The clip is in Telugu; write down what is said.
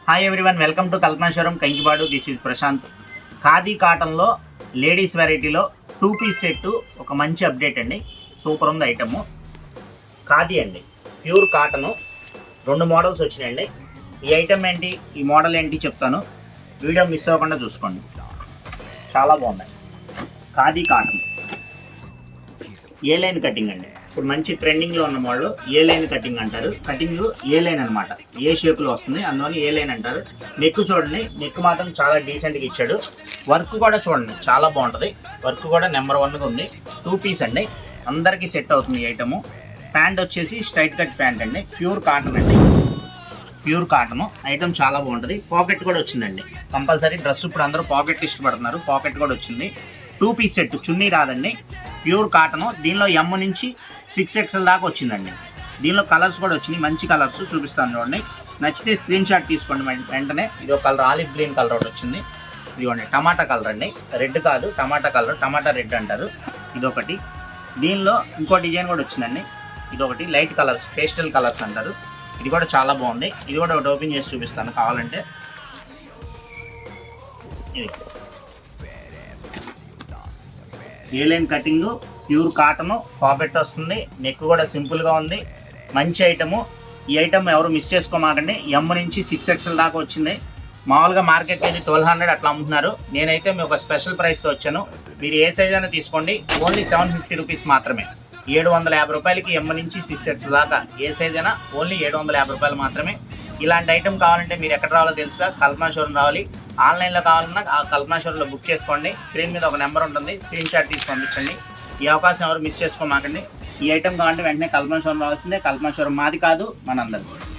హాయ్ ఎవ్రీవన్, వెల్కమ్ టు కల్పనాశ్వరం కంకిపాడు. This is Prashanth. ఖాదీ కాటన్లో లేడీస్ వెరైటీలో 2 పీస్ సెట్ ఒక మంచి అప్డేట్ అండి. సూపర్ ఉంది ఐటమ్. ఖాదీ అండి, ప్యూర్ కాటను. 2 మోడల్స్ వచ్చినాయండి. ఈ ఐటమ్ ఏంటి, ఈ మోడల్ ఏంటి చెప్తాను. వీడియో మిస్ అవ్వకుండా చూసుకోండి. చాలా బాగున్నాయి. ఖాదీ కాటన్ ఏ లైన్ కటింగ్ అండి. ఇప్పుడు మంచి ట్రెండింగ్లో ఉన్న మోడల్ ఏ లైన్ కటింగ్ అంటారు. కటింగ్ ఏ లైన్ అనమాట, ఏ షేప్లో వస్తుంది, అందువల్ల ఏ లైన్ అంటారు. నెక్ చూడండి, నెక్ మాత్రం చాలా డీసెంట్గా ఇచ్చాడు. వర్క్ కూడా చూడండి చాలా బాగుంటుంది. వర్క్ కూడా నెంబర్ 1గా ఉంది. 2 పీస్ అండి, అందరికీ సెట్ అవుతుంది ఈ ఐటము. ప్యాంట్ వచ్చేసి స్ట్రైట్ కట్ ప్యాంట్ అండి, ప్యూర్ కాటన్ అండి. ప్యూర్ కాటన్ ఐటమ్ చాలా బాగుంటుంది. పాకెట్ కూడా వచ్చిందండి. కంపల్సరీ డ్రెస్ ఇప్పుడు అందరూ పాకెట్ ఇష్టపడుతున్నారు. పాకెట్ కూడా వచ్చింది. 2 పీస్ సెట్, చున్నీ రాదండి. Pure cotton. దీనిలో M నుంచి 6XL దాకా వచ్చిందండి. దీనిలో కలర్స్ కూడా వచ్చినాయి, మంచి కలర్స్ చూపిస్తాను చూడండి. నచ్చితే స్క్రీన్ షాట్ తీసుకోండి వెంటనే. ఇది ఒక కలర్ ఆలివ్ గ్రీన్ కలర్ ఒకటి వచ్చింది. ఇదిగోండి టమాటా కలర్ అండి, రెడ్ కాదు టమాటా కలర్, టమాటా రెడ్ అంటారు. ఇదొకటి. దీనిలో ఇంకో డిజైన్ కూడా వచ్చిందండి. ఇదొకటి లైట్ కలర్స్, పేస్టల్ కలర్స్ అంటారు. ఇది కూడా చాలా బాగుంది. ఇది కూడా ఒకటి ఓపెన్ చేసి చూపిస్తాను కావాలంటే. ఇది A line cutting, pure cotton, pocket వస్తుంది. నెక్ కూడా సింపుల్గా ఉంది. మంచి ఐటము. ఈ ఐటమ్ ఎవరు మిస్ చేసుకోమాకండి. M నుంచి 6XL దాకా వచ్చింది. మామూలుగా మార్కెట్ అయితే 1200 అట్లా అమ్ముతున్నారు. నేనైతే మీ ఒక స్పెషల్ ప్రైస్తో వచ్చాను. మీరు ఏ సైజ్ అయినా తీసుకోండి, ఓన్లీ 750 రూపీస్ మాత్రమే. 750 రూపాయలకి M నుంచి 6XL దాకా ఏ సైజ్ అయినా ఓన్లీ 750 రూపాయలు మాత్రమే. ఇలాంటి ఐటమ్ కావాలంటే మీరు ఎక్కడ రావాలో తెలుసుగా, కల్పనాశ్వరం రావాలి. ఆన్లైన్లో కావాలన్నా ఆ కల్పనాశ్వరంలో బుక్ చేసుకోండి. స్క్రీన్ మీద ఒక నెంబర్ ఉంటుంది, స్క్రీన్ షాట్ తీసి పంపించండి. ఈ అవకాశం ఎవరు మిస్ చేసుకోమాకండి. ఈ ఐటమ్ కావాలంటే వెంటనే కల్పనాశ్వరం రావాల్సిందే. కల్పనాశ్వరం మాది కాదు, మనందరిది.